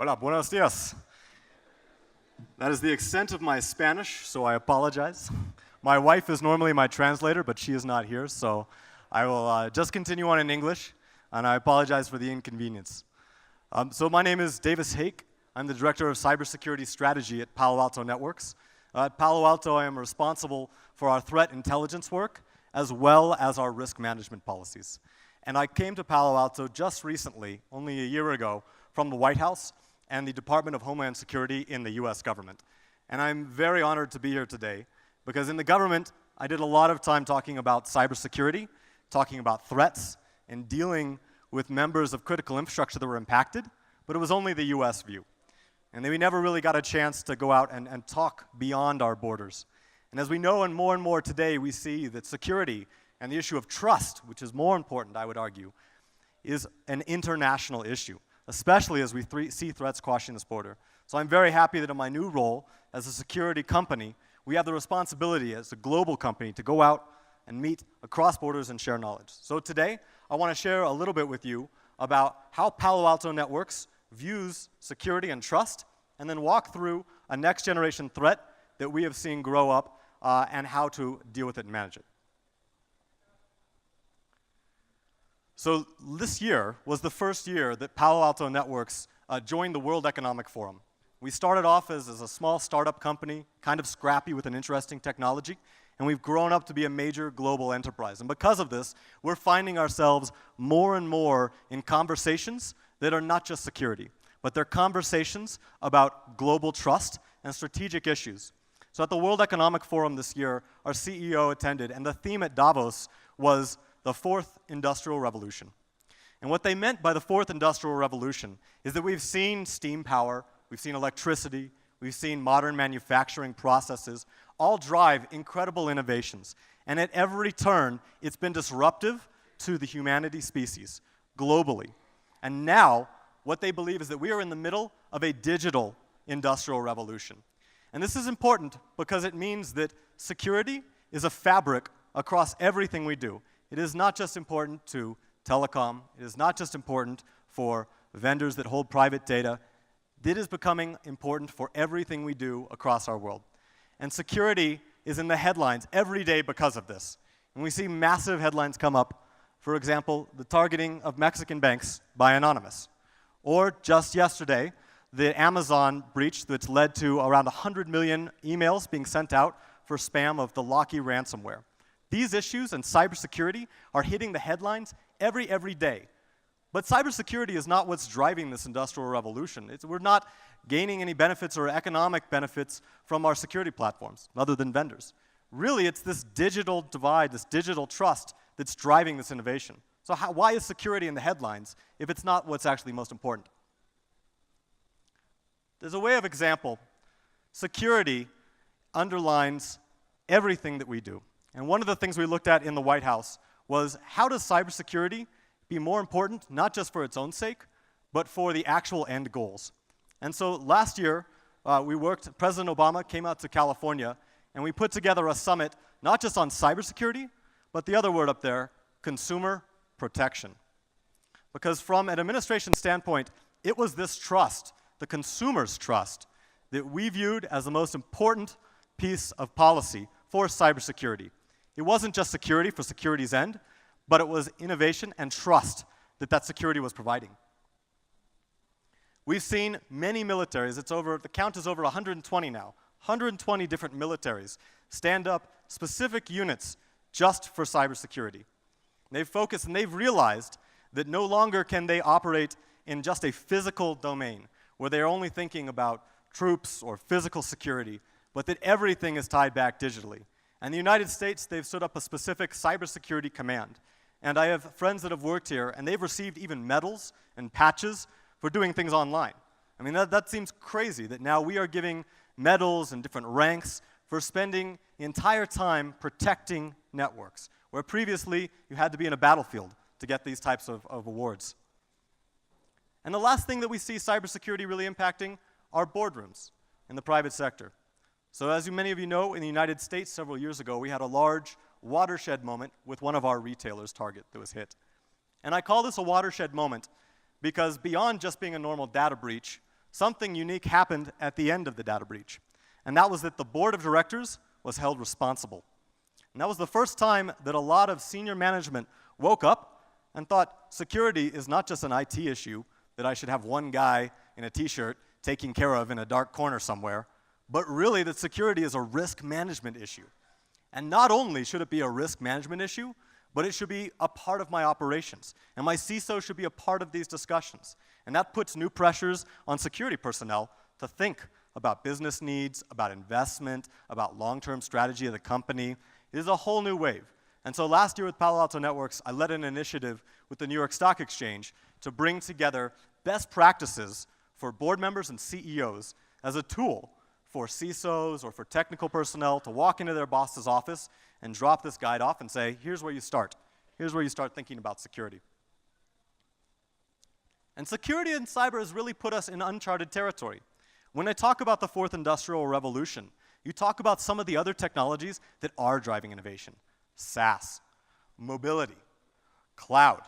Hola, buenos dias. That is the extent of my Spanish, so I apologize. My wife is normally my translator, but she is not here, so I will just continue on in English, and I apologize for the inconvenience. So my name is Davis Hake. I'm the Director of Cybersecurity Strategy at Palo Alto Networks. At Palo Alto, I am responsible for our threat intelligence work, as well as our risk management policies. And I came to Palo Alto just recently, only a year ago, from the White House and the Department of Homeland Security in the US government. And I'm very honored to be here today, because in the government, I did a lot of time talking about cybersecurity, talking about threats, and dealing with members of critical infrastructure that were impacted, but it was only the US view. And we never really got a chance to go out and talk beyond our borders. And as we know and more today, we see that security and the issue of trust, which is more important, I would argue, is an international issue, especially as we see threats crossing this border. So I'm very happy that in my new role as a security company, we have the responsibility as a global company to go out and meet across borders and share knowledge. So today, I want to share a little bit with you about how Palo Alto Networks views security and trust, and then walk through a next generation threat that we have seen grow up and how to deal with it and manage it. So this year was the first year that Palo Alto Networks joined the World Economic Forum. We started off as a small startup company, kind of scrappy with an interesting technology, and we've grown up to be a major global enterprise. And because of this, we're finding ourselves more and more in conversations that are not just security, but they're conversations about global trust and strategic issues. So at the World Economic Forum this year, our CEO attended, and the theme at Davos was the fourth industrial revolution. And what they meant by the fourth industrial revolution is that we've seen steam power, we've seen electricity, we've seen modern manufacturing processes all drive incredible innovations. And at every turn, it's been disruptive to the humanity species globally. And now, what they believe is that we are in the middle of a digital industrial revolution. And this is important because it means that security is a fabric across everything we do. It is not just important to telecom. It is not just important for vendors that hold private data. It is becoming important for everything we do across our world. And security is in the headlines every day because of this. And we see massive headlines come up. For example, the targeting of Mexican banks by Anonymous. Or just yesterday, the Amazon breach that's led to around 100 million emails being sent out for spam of the Locky ransomware. These issues and cybersecurity are hitting the headlines every day. But cybersecurity is not what's driving this industrial revolution. We're not gaining any benefits or economic benefits from our security platforms, other than vendors. Really, it's this digital divide, this digital trust that's driving this innovation. So why is security in the headlines if it's not what's actually most important? There's a way of example. Security underlines everything that we do. And one of the things we looked at in the White House was how does cybersecurity be more important, not just for its own sake, but for the actual end goals. And so last year, President Obama came out to California, and we put together a summit, not just on cybersecurity, but the other word up there, consumer protection. Because from an administration standpoint, it was this trust, the consumer's trust, that we viewed as the most important piece of policy for cybersecurity. It wasn't just security for security's end, but it was innovation and trust that security was providing. We've seen many militaries, the count is over 120 now, 120 different militaries stand up specific units just for cybersecurity. They've focused and they've realized that no longer can they operate in just a physical domain where they're only thinking about troops or physical security, but that everything is tied back digitally. And in the United States, they've stood up a specific cybersecurity command. And I have friends that have worked here, and they've received even medals and patches for doing things online. I mean, that seems crazy that now we are giving medals and different ranks for spending the entire time protecting networks, where previously you had to be in a battlefield to get these types of awards. And the last thing that we see cybersecurity really impacting are boardrooms in the private sector. So as many of you know, in the United States several years ago, we had a large watershed moment with one of our retailers, Target, that was hit. And I call this a watershed moment because beyond just being a normal data breach, something unique happened at the end of the data breach. And that was that the board of directors was held responsible. And that was the first time that a lot of senior management woke up and thought security is not just an IT issue that I should have one guy in a t-shirt taking care of in a dark corner somewhere, but really that security is a risk management issue. And not only should it be a risk management issue, but it should be a part of my operations. And my CISO should be a part of these discussions. And that puts new pressures on security personnel to think about business needs, about investment, about long-term strategy of the company. It is a whole new wave. And so last year with Palo Alto Networks, I led an initiative with the New York Stock Exchange to bring together best practices for board members and CEOs as a tool for CISOs or for technical personnel to walk into their boss's office and drop this guide off and say, here's where you start. Here's where you start thinking about security. And security in cyber has really put us in uncharted territory. When I talk about the fourth industrial revolution, you talk about some of the other technologies that are driving innovation. SaaS, mobility, cloud.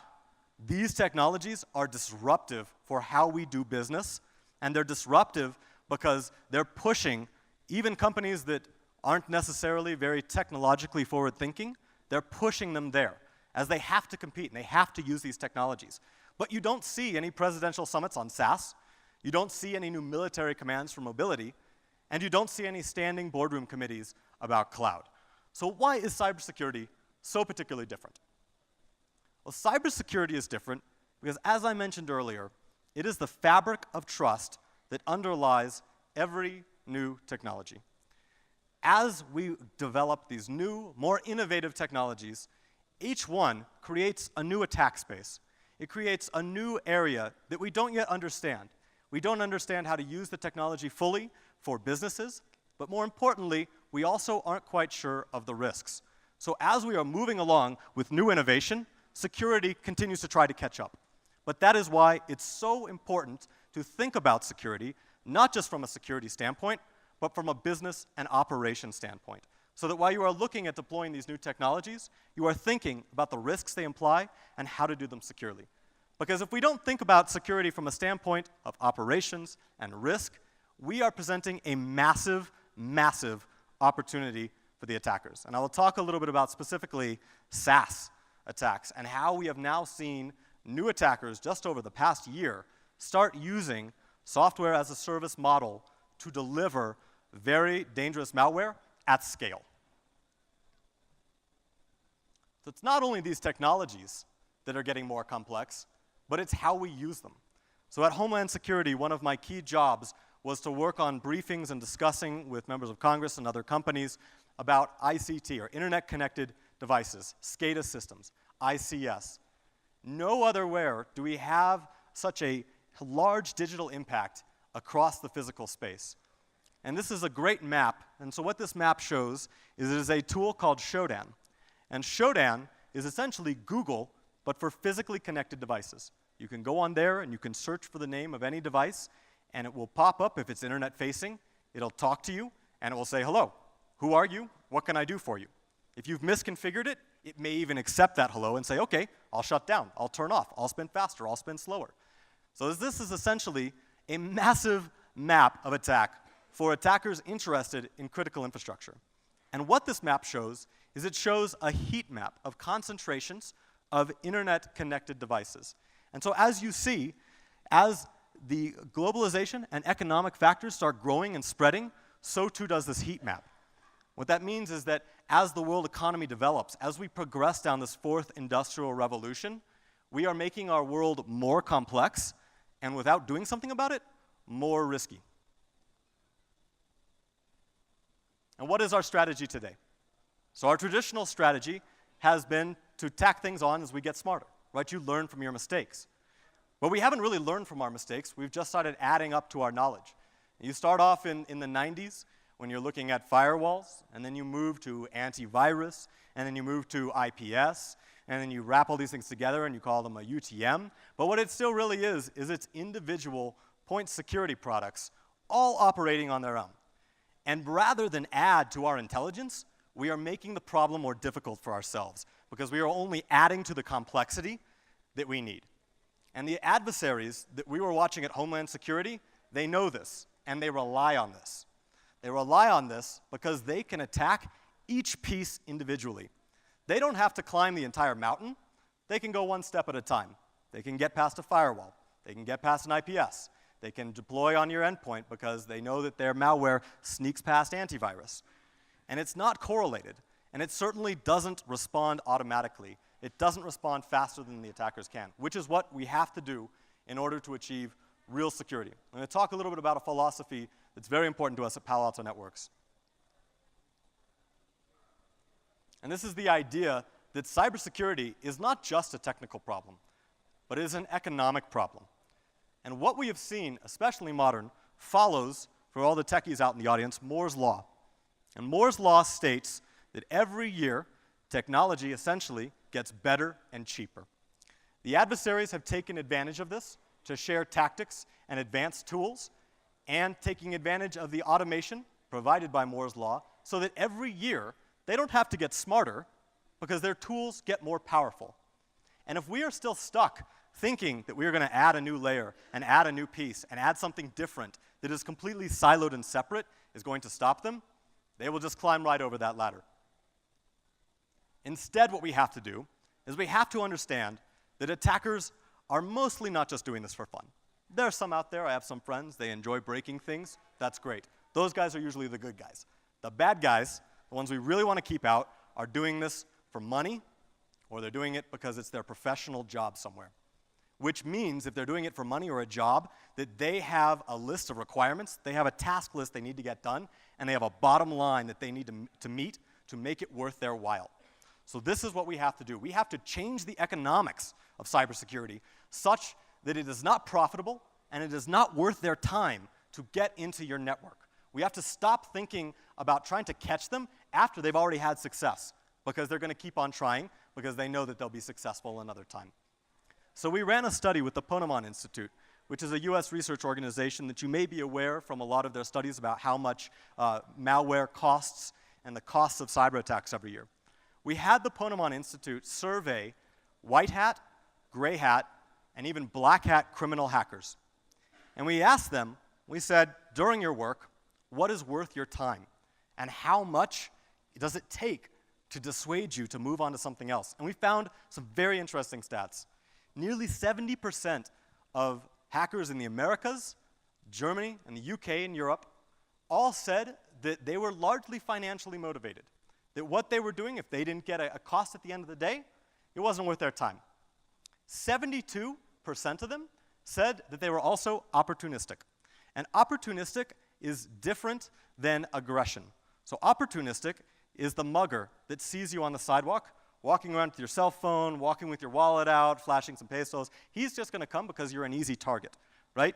These technologies are disruptive for how we do business, and they're disruptive because they're pushing even companies that aren't necessarily very technologically forward-thinking, they're pushing them there as they have to compete and they have to use these technologies. But you don't see any presidential summits on SaaS, you don't see any new military commands for mobility, and you don't see any standing boardroom committees about cloud. So why is cybersecurity so particularly different? Well, cybersecurity is different because, as I mentioned earlier, it is the fabric of trust that underlies every new technology. As we develop these new, more innovative technologies, each one creates a new attack space. It creates a new area that we don't yet understand. We don't understand how to use the technology fully for businesses, but more importantly, we also aren't quite sure of the risks. So as we are moving along with new innovation, security continues to try to catch up. But that is why it's so important to think about security, not just from a security standpoint, but from a business and operation standpoint. So that while you are looking at deploying these new technologies, you are thinking about the risks they imply and how to do them securely. Because if we don't think about security from a standpoint of operations and risk, we are presenting a massive, massive opportunity for the attackers. And I will talk a little bit about specifically SaaS attacks and how we have now seen new attackers just over the past year start using software as a service model to deliver very dangerous malware at scale. So it's not only these technologies that are getting more complex, but it's how we use them. So at Homeland Security, one of my key jobs was to work on briefings and discussing with members of Congress and other companies about ICT, or Internet Connected Devices, SCADA systems, ICS. Nowhere do we have such a large digital impact across the physical space. And this is a great map, and so what this map shows is it is a tool called Shodan. And Shodan is essentially Google, but for physically connected devices. You can go on there and you can search for the name of any device, and it will pop up if it's internet facing. It'll talk to you, and it will say, hello, who are you? What can I do for you? If you've misconfigured it, it may even accept that hello and say, okay, I'll shut down, I'll turn off, I'll spin faster, I'll spin slower. So this is essentially a massive map of attack for attackers interested in critical infrastructure. And what this map shows is it shows a heat map of concentrations of internet-connected devices. And so as you see, as the globalization and economic factors start growing and spreading, so too does this heat map. What that means is that as the world economy develops, as we progress down this fourth industrial revolution, we are making our world more complex, and without doing something about it, more risky. And what is our strategy today? So our traditional strategy has been to tack things on as we get smarter, right? You learn from your mistakes. But we haven't really learned from our mistakes. We've just started adding up to our knowledge. You start off in the 90s when you're looking at firewalls, and then you move to antivirus, and then you move to IPS, and then you wrap all these things together and you call them a UTM. But what it still really is it's individual point security products all operating on their own. And rather than add to our intelligence, we are making the problem more difficult for ourselves because we are only adding to the complexity that we need. And the adversaries that we were watching at Homeland Security They know this, and they rely on this. They rely on this because they can attack each piece individually. They don't have to climb the entire mountain. They can go one step at a time. They can get past a firewall. They can get past an IPS. They can deploy on your endpoint because they know that their malware sneaks past antivirus. And it's not correlated, and it certainly doesn't respond automatically. It doesn't respond faster than the attackers can, which is what we have to do in order to achieve real security. I'm going to talk a little bit about a philosophy that's very important to us at Palo Alto Networks. And this is the idea that cybersecurity is not just a technical problem, but it is an economic problem. And what we have seen, especially modern, follows, for all the techies out in the audience, Moore's Law. And Moore's Law states that every year, technology essentially gets better and cheaper. The adversaries have taken advantage of this to share tactics and advanced tools, and taking advantage of the automation provided by Moore's Law, so that every year, they don't have to get smarter because their tools get more powerful. And if we are still stuck thinking that we are going to add a new layer and add a new piece and add something different that is completely siloed and separate is going to stop them, they will just climb right over that ladder. Instead, what we have to do is we have to understand that attackers are mostly not just doing this for fun. There are some out there, I have some friends, they enjoy breaking things. That's great. Those guys are usually the good guys. The bad guys, the ones we really want to keep out, are doing this for money, or they're doing it because it's their professional job somewhere. Which means if they're doing it for money or a job, that they have a list of requirements, they have a task list they need to get done, and they have a bottom line that they need to meet to make it worth their while. So this is what we have to do. We have to change the economics of cybersecurity such that it is not profitable and it is not worth their time to get into your network. We have to stop thinking about trying to catch them after they've already had success, because they're going to keep on trying because they know that they'll be successful another time. So we ran a study with the Ponemon Institute, which is a US research organization that you may be aware from a lot of their studies about how much malware costs and the costs of cyber attacks every year. We had the Ponemon Institute survey white hat, gray hat, and even black hat criminal hackers. And we asked them, we said, during your work, what is worth your time? And how much does it take to dissuade you to move on to something else? And we found some very interesting stats. Nearly 70% of hackers in the Americas, Germany, and the UK and Europe all said that they were largely financially motivated. That what they were doing, if they didn't get a cost at the end of the day, it wasn't worth their time. 72% of them said that they were also opportunistic. And opportunistic is different than aggression. So opportunistic is the mugger that sees you on the sidewalk, walking around with your cell phone, walking with your wallet out, flashing some pesos. He's just going to come because you're an easy target, right?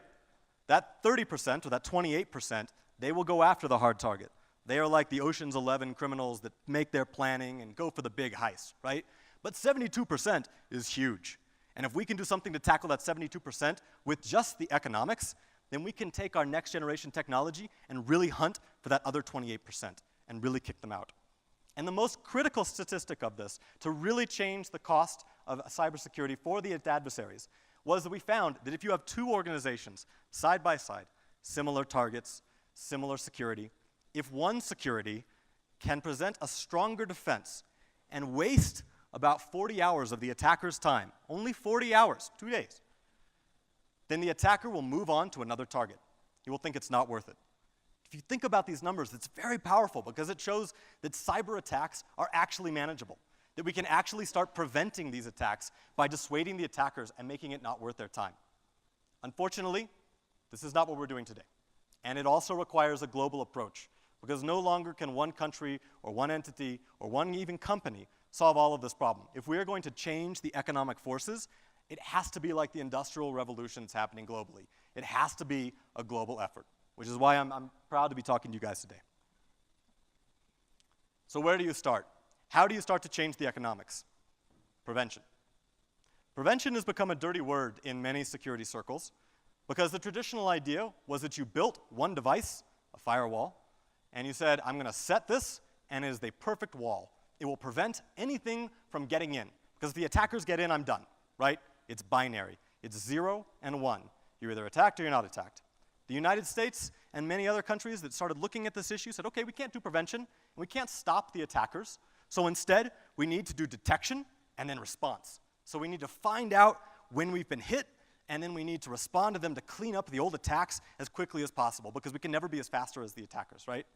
That 30% or that 28%, they will go after the hard target. They are like the Ocean's 11 criminals that make their planning and go for the big heist, right? But 72% is huge. And if we can do something to tackle that 72% with just the economics, then we can take our next generation technology and really hunt for that other 28% and really kick them out. And the most critical statistic of this, to really change the cost of cybersecurity for the adversaries, was that we found that if you have two organizations side by side, similar targets, similar security, if one security can present a stronger defense and waste about 40 hours of the attacker's time, only 40 hours, 2 days, then the attacker will move on to another target. He will think it's not worth it. If you think about these numbers, it's very powerful because it shows that cyber attacks are actually manageable, that we can actually start preventing these attacks by dissuading the attackers and making it not worth their time. Unfortunately, this is not what we're doing today. And it also requires a global approach, because no longer can one country or one entity or one even company solve all of this problem. If we are going to change the economic forces, it has to be like the Industrial Revolutions happening globally. It has to be a global effort, which is why I'm proud to be talking to you guys today. So where do you start? How do you start to change the economics? Prevention. Prevention has become a dirty word in many security circles because the traditional idea was that you built one device, a firewall, and you said, I'm going to set this, and it is the perfect wall. It will prevent anything from getting in. Because if the attackers get in, I'm done, right? It's binary. It's 0 and 1. You're either attacked or you're not attacked. The United States and many other countries that started looking at this issue said, okay, we can't do prevention, and we can't stop the attackers, so instead, we need to do detection and then response. So we need to find out when we've been hit, and then we need to respond to them to clean up the old attacks as quickly as possible, because we can never be as faster as the attackers, right?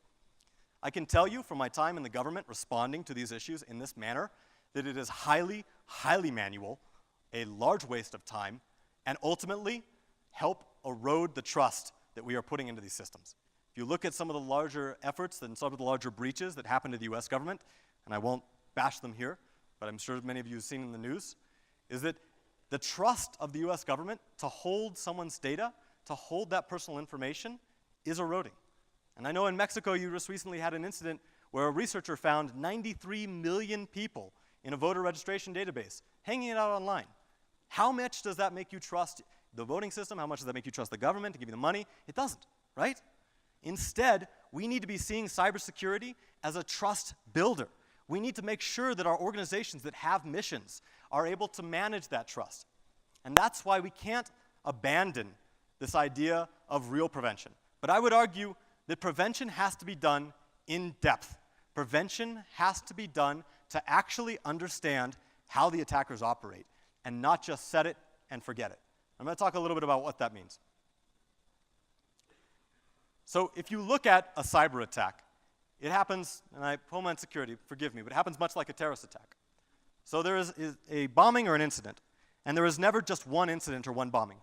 I can tell you from my time in the government responding to these issues in this manner that it is highly, highly manual, a large waste of time, and ultimately help erode the trust that we are putting into these systems. If you look at some of the larger efforts and some of the larger breaches that happened to the US government, and I won't bash them here, but I'm sure many of you have seen in the news, is that the trust of the US government to hold someone's data, to hold that personal information, is eroding. And I know in Mexico you just recently had an incident where a researcher found 93 million people in a voter registration database, hanging it out online. How much does that make you trust the voting system? How much does that make you trust the government to give you the money? It doesn't, right? Instead, we need to be seeing cybersecurity as a trust builder. We need to make sure that our organizations that have missions are able to manage that trust. And that's why we can't abandon this idea of real prevention. But I would argue that prevention has to be done in depth. Prevention has to be done to actually understand how the attackers operate and not just set it and forget it. I'm going to talk a little bit about what that means. So if you look at a cyber attack, it happens, and Homeland Security, forgive me, but it happens much like a terrorist attack. So there is a bombing or an incident, and there is never just one incident or one bombing.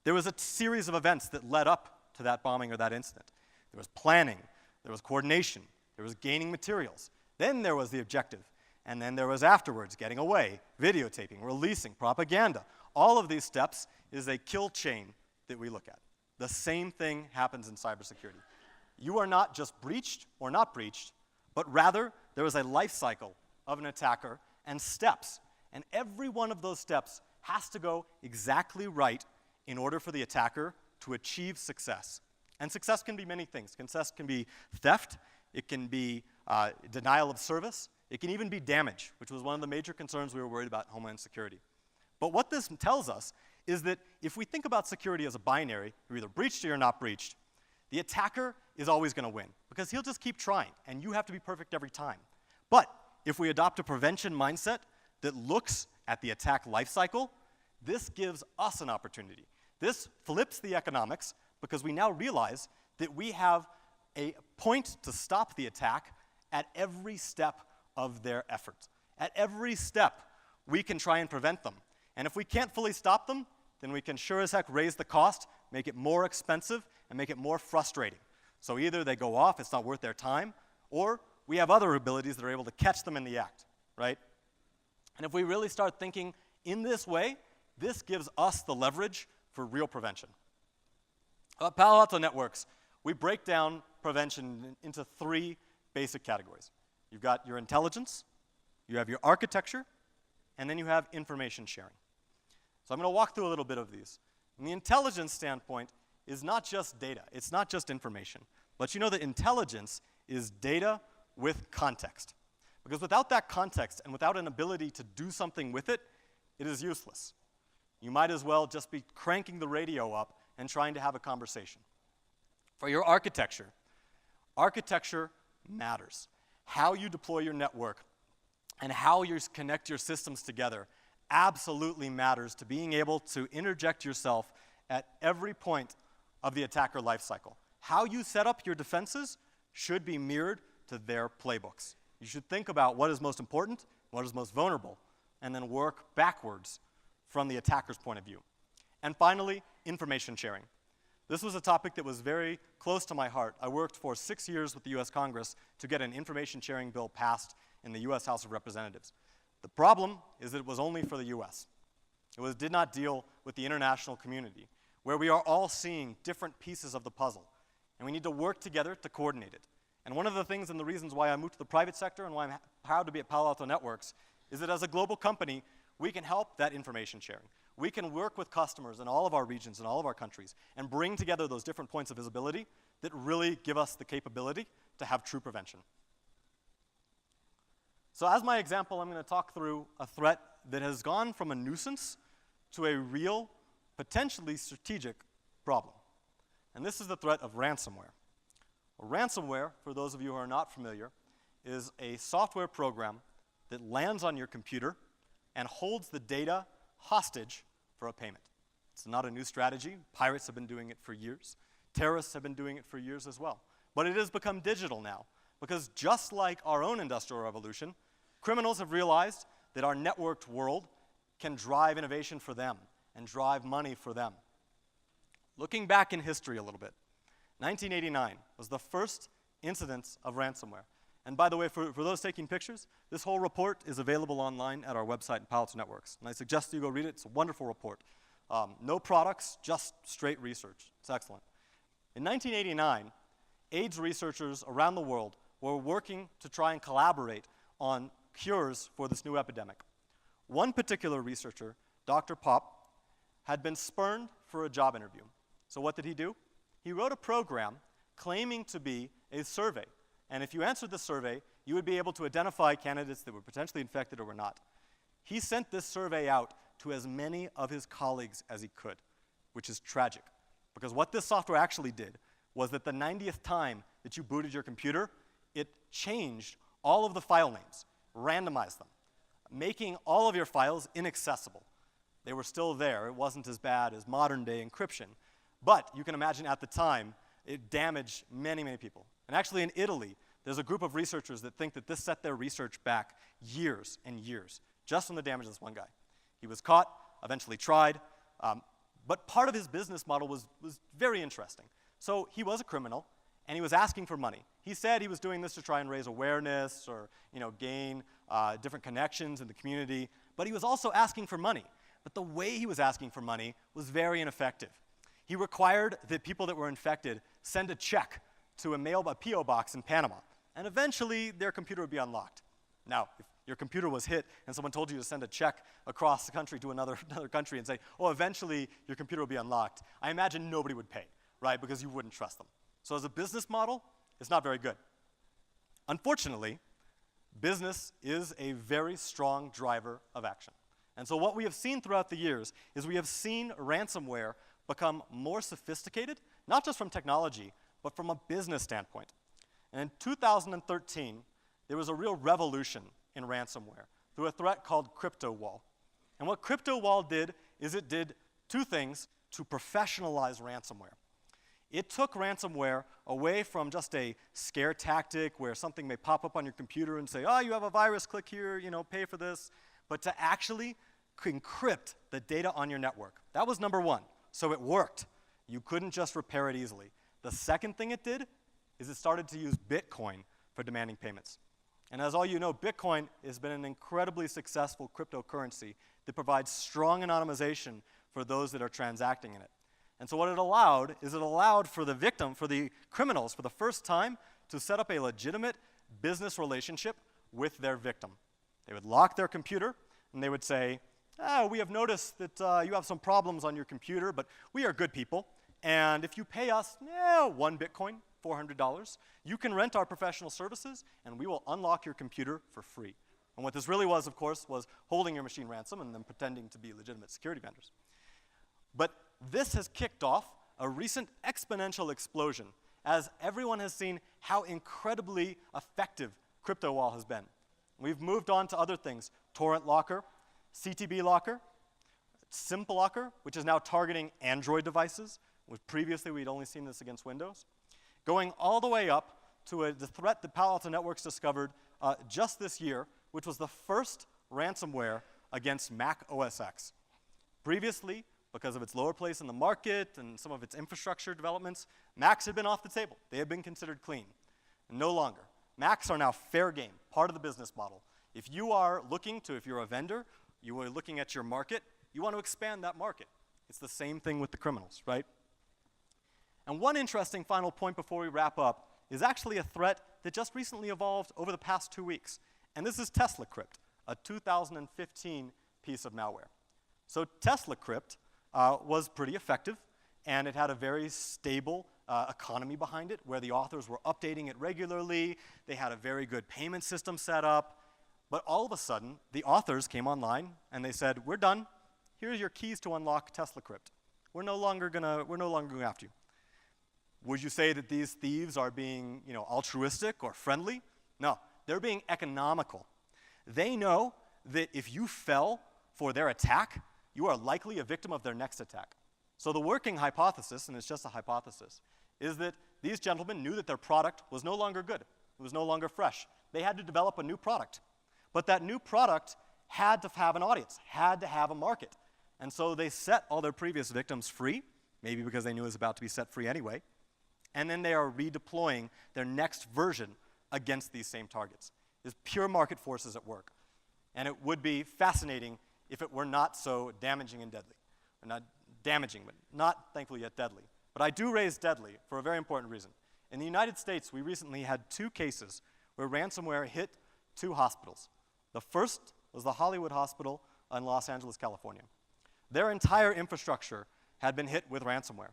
There was a series of events that led up to that bombing or that incident. There was planning, there was coordination, there was gaining materials, then there was the objective, and then there was afterwards getting away, videotaping, releasing, propaganda. All of these steps is a kill chain that we look at. The same thing happens in cybersecurity. You are not just breached or not breached, but rather there is a life cycle of an attacker and steps. And every one of those steps has to go exactly right in order for the attacker to achieve success. And success can be many things. Success can be theft, it can be denial of service, it can even be damage, which was one of the major concerns we were worried about in Homeland Security. But what this tells us is that if we think about security as a binary, you're either breached or you're not breached, the attacker is always going to win, because he'll just keep trying, and you have to be perfect every time. But if we adopt a prevention mindset that looks at the attack life cycle, this gives us an opportunity. This flips the economics, because we now realize that we have a point to stop the attack at every step of their effort. At every step, we can try and prevent them. And if we can't fully stop them, then we can sure as heck raise the cost, make it more expensive, and make it more frustrating. So either they go off, it's not worth their time, or we have other abilities that are able to catch them in the act, right? And if we really start thinking in this way, this gives us the leverage for real prevention. At Palo Alto Networks, we break down prevention into three basic categories. You've got your intelligence, you have your architecture, and then you have information sharing. So I'm going to walk through a little bit of these. And the intelligence standpoint is not just data, it's not just information, but you know that intelligence is data with context. Because without that context and without an ability to do something with it, it is useless. You might as well just be cranking the radio up and trying to have a conversation. For your architecture, architecture matters. How you deploy your network and how you connect your systems together absolutely matters to being able to interject yourself at every point of the attacker lifecycle. How you set up your defenses should be mirrored to their playbooks. You should think about what is most important, what is most vulnerable, and then work backwards from the attacker's point of view. And finally, information sharing. This was a topic that was very close to my heart. I worked for 6 years with the US Congress to get an information sharing bill passed in the US House of Representatives. The problem is that it was only for the US. It did not deal with the international community, where we are all seeing different pieces of the puzzle, and we need to work together to coordinate it. And one of the things and the reasons why I moved to the private sector and why I'm proud to be at Palo Alto Networks is that as a global company, we can help that information sharing. We can work with customers in all of our regions and all of our countries and bring together those different points of visibility that really give us the capability to have true prevention. So as my example, I'm going to talk through a threat that has gone from a nuisance to a real, potentially strategic problem. And this is the threat of ransomware. Well, ransomware, for those of you who are not familiar, is a software program that lands on your computer and holds the data hostage for a payment. It's not a new strategy. Pirates have been doing it for years. Terrorists have been doing it for years as well. But it has become digital now, because just like our own industrial revolution, criminals have realized that our networked world can drive innovation for them and drive money for them. Looking back in history a little bit, 1989 was the first incidence of ransomware. And by the way, for those taking pictures, this whole report is available online at our website in Palo Alto Networks. And I suggest you go read it. It's a wonderful report. No products, just straight research. It's excellent. In 1989, AIDS researchers around the world were working to try and collaborate on cures for this new epidemic. One particular researcher, Dr. Pop, had been spurned for a job interview. So what did he do? He wrote a program claiming to be a survey. And if you answered the survey, you would be able to identify candidates that were potentially infected or were not. He sent this survey out to as many of his colleagues as he could, which is tragic. Because what this software actually did was that the 90th time that you booted your computer, it changed all of the file names, randomized them, making all of your files inaccessible. They were still there. It wasn't as bad as modern-day encryption. But you can imagine at the time, it damaged many, many people. And actually in Italy, there's a group of researchers that think that this set their research back years and years, just from the damage of this one guy. He was caught, eventually tried, but part of his business model was very interesting. So he was a criminal, and he was asking for money. He said he was doing this to try and raise awareness or gain different connections in the community, but he was also asking for money. But the way he was asking for money was very ineffective. He required that people that were infected send a check to a P.O. box in Panama, and eventually their computer would be unlocked. Now, if your computer was hit and someone told you to send a check across the country to another country and say, oh, eventually your computer will be unlocked, I imagine nobody would pay, right, because you wouldn't trust them. So as a business model, it's not very good. Unfortunately, business is a very strong driver of action. And so what we have seen throughout the years is we have seen ransomware become more sophisticated, not just from technology, but from a business standpoint. And in 2013, there was a real revolution in ransomware through a threat called CryptoWall. And what CryptoWall did is it did two things to professionalize ransomware. It took ransomware away from just a scare tactic where something may pop up on your computer and say, oh, you have a virus, click here, pay for this, but to actually encrypt the data on your network. That was number one. So it worked. You couldn't just repair it easily. The second thing it did is it started to use Bitcoin for demanding payments. And as all you know, Bitcoin has been an incredibly successful cryptocurrency that provides strong anonymization for those that are transacting in it. And so what it allowed is it allowed for the victim, for the criminals, for the first time, to set up a legitimate business relationship with their victim. They would lock their computer, and they would say, we have noticed that you have some problems on your computer, but we are good people. And if you pay us 1 Bitcoin, $400, you can rent our professional services, and we will unlock your computer for free. And what this really was, of course, was holding your machine ransom and then pretending to be legitimate security vendors. But this has kicked off a recent exponential explosion as everyone has seen how incredibly effective CryptoWall has been. We've moved on to other things, Torrent Locker, CTB Locker, Simple Locker, which is now targeting Android devices. Previously, we'd only seen this against Windows. Going all the way up to the threat that Palo Alto Networks discovered just this year, which was the first ransomware against Mac OS X. Previously, because of its lower place in the market and some of its infrastructure developments, Macs had been off the table. They had been considered clean. No longer. Macs are now fair game, part of the business model. If you are looking to, if you're a vendor, you are looking at your market, you want to expand that market. It's the same thing with the criminals, right? And one interesting final point before we wrap up is actually a threat that just recently evolved over the past 2 weeks. And this is TeslaCrypt, a 2015 piece of malware. So TeslaCrypt was pretty effective, and it had a very stable economy behind it, where the authors were updating it regularly. They had a very good payment system set up. But all of a sudden, the authors came online, and they said, we're done. Here's your keys to unlock TeslaCrypt. We're no longer going after you. Would you say that these thieves are being, altruistic or friendly? No, they're being economical. They know that if you fell for their attack, you are likely a victim of their next attack. So the working hypothesis, and it's just a hypothesis, is that these gentlemen knew that their product was no longer good. It was no longer fresh. They had to develop a new product. But that new product had to have an audience, had to have a market. And so they set all their previous victims free, maybe because they knew it was about to be set free anyway, and then they are redeploying their next version against these same targets. There's pure market forces at work. And it would be fascinating if it were not so damaging and deadly. Or not damaging, but not, thankfully, yet deadly. But I do raise deadly for a very important reason. In the United States, we recently had 2 cases where ransomware hit 2 hospitals. The first was the Hollywood Hospital in Los Angeles, California. Their entire infrastructure had been hit with ransomware.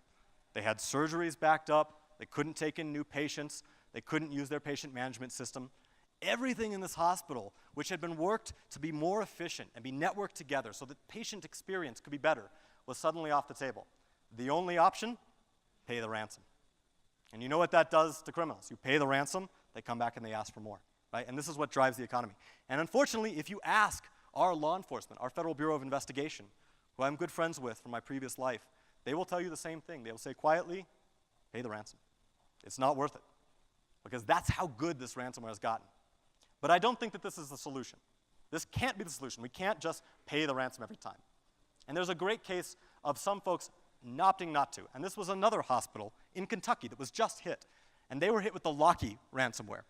They had surgeries backed up. They couldn't take in new patients. They couldn't use their patient management system. Everything in this hospital, which had been worked to be more efficient and be networked together so that patient experience could be better, was suddenly off the table. The only option? Pay the ransom. And you know what that does to criminals. You pay the ransom, they come back and they ask for more, right? And this is what drives the economy. And unfortunately, if you ask our law enforcement, our Federal Bureau of Investigation, who I'm good friends with from my previous life, they will tell you the same thing. They will say quietly, pay the ransom. It's not worth it. Because that's how good this ransomware has gotten. But I don't think that this is the solution. This can't be the solution. We can't just pay the ransom every time. And there's a great case of some folks opting not to. And this was another hospital in Kentucky that was just hit. And they were hit with the Lockheed ransomware.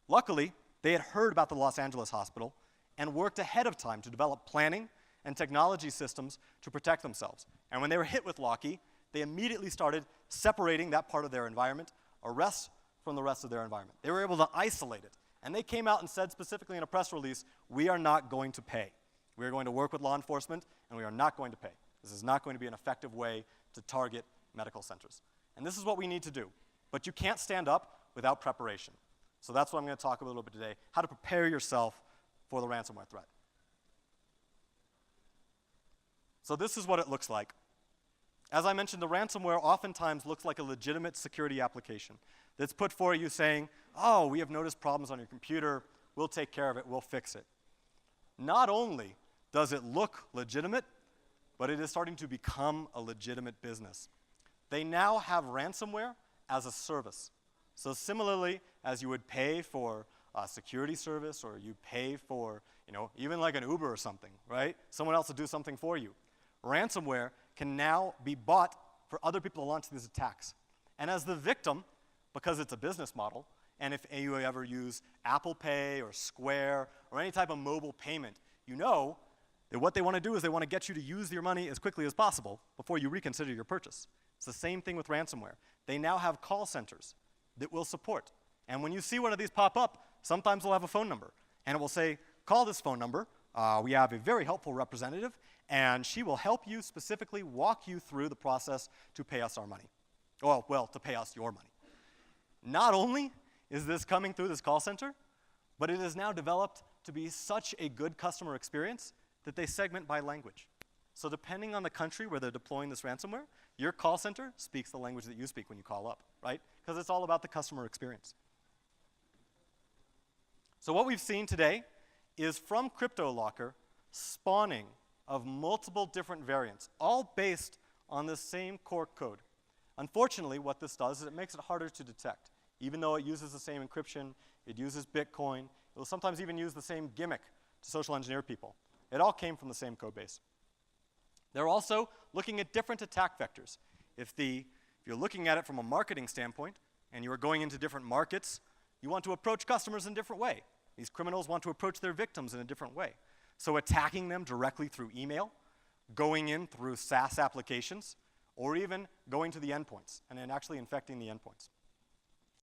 Luckily, they had heard about the Los Angeles hospital and worked ahead of time to develop planning and technology systems to protect themselves. And when they were hit with Lockheed, they immediately started separating that part of their environment, arrests from the rest of their environment. They were able to isolate it. And they came out and said specifically in a press release, we are not going to pay. We are going to work with law enforcement, and we are not going to pay. This is not going to be an effective way to target medical centers. And this is what we need to do. But you can't stand up without preparation. So that's what I'm going to talk a little bit today, how to prepare yourself for the ransomware threat. So this is what it looks like. As I mentioned, the ransomware oftentimes looks like a legitimate security application that's put for you saying, oh, we have noticed problems on your computer, we'll take care of it, we'll fix it. Not only does it look legitimate, but it is starting to become a legitimate business. They now have ransomware as a service. So similarly, as you would pay for a security service or you pay for, even like an Uber or something, right? Someone else will do something for you. Ransomware can now be bought for other people to launch these attacks. And as the victim, because it's a business model, and if you ever use Apple Pay or Square or any type of mobile payment, you know that what they want to do is they want to get you to use your money as quickly as possible before you reconsider your purchase. It's the same thing with ransomware. They now have call centers that will support. And when you see one of these pop up, sometimes they'll have a phone number. And it will say, call this phone number. We have a very helpful representative, and she will help you specifically walk you through the process to pay us our money. Well, to pay us your money. Not only is this coming through this call center, but it is now developed to be such a good customer experience that they segment by language. So depending on the country where they're deploying this ransomware, your call center speaks the language that you speak when you call up, right? Because it's all about the customer experience. So what we've seen today is from CryptoLocker spawning of multiple different variants, all based on the same core code. Unfortunately, what this does is it makes it harder to detect. Even though it uses the same encryption, it uses Bitcoin, it will sometimes even use the same gimmick to social engineer people. It all came from the same code base. They're also looking at different attack vectors. If you're looking at it from a marketing standpoint, and you're going into different markets, you want to approach customers in a different way. These criminals want to approach their victims in a different way. So attacking them directly through email, going in through SaaS applications, or even going to the endpoints and then actually infecting the endpoints.